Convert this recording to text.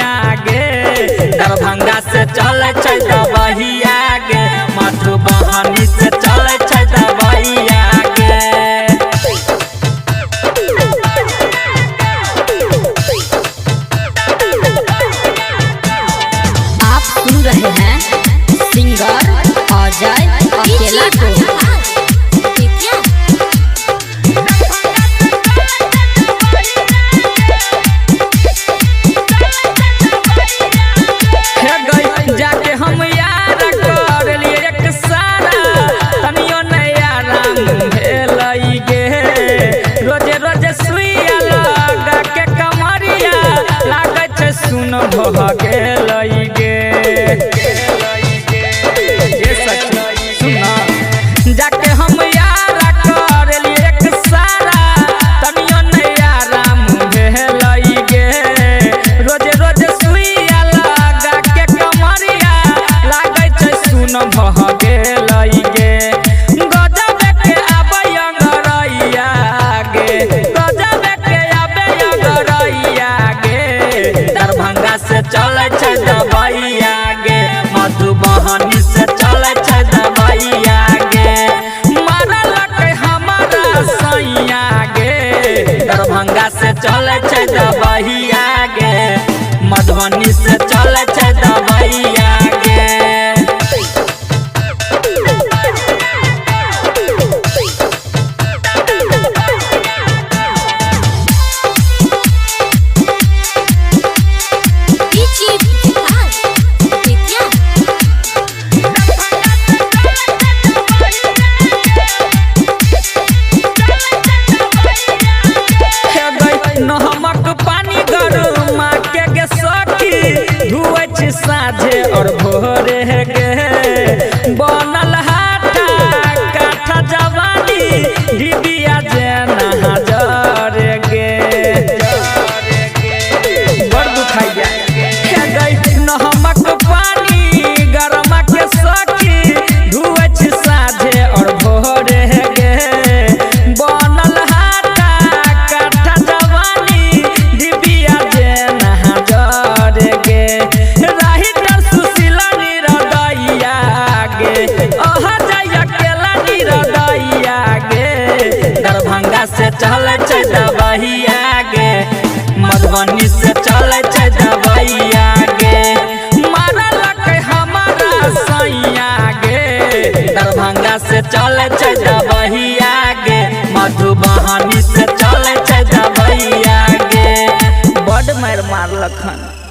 दवाइया गे, दरभंगा से चले छै दवाइया गे, मधुबनी से चले छै दवाइया गे। आप सुन रहे हैं सिंगर अजय अकेला को। जाके हम यार कर लिए एक सारा तनियो नया राम भेलई गे, रोजे रोजे सुइया लगा के कमरिया लागे छै सुन भह गेलई गे। जाके हम यार कर लिए एक सारा तनियो नया राम भेलई गे, रोजे रोजे सुइया लगा के कमरिया लागे छै सुन भह गेलई गे। गजब के आबै अंगरैया गे, गजब के आबै अंगरैया गे, दरभंगा से चले छै दवाइया गे, मधुबनी से चले छै दवाइया गे। मारल के हमारा सैया गे, दरभंगा से चले छै दवाइया गे, मधुबनी से चले छै दवाइया गे। नमक पानी गरमा के गे सखी धुए छी साझे और भोरे गे, बनल हाथा काठा जवानी डिबिया जेना हजार गे, बड़ दुखाइया नमक पानी गरमा के सखी धुए छी साझे और भोरे गे, बनल हाथा काठा जवानी डिबिया जेना हजार गे। राही डर सुशीला निरदैया गे, अह जाइया केला निरदैया गे, दरभंगा से चले छै दवाइया गे, मधुबनी से चले छै दवाइया गे। मारल के हमारा सैया गे, दरभंगा से चले छै दवाइया गे, मधुबनी से चले छै दवाइया गे। बड़ मार मारलक हन।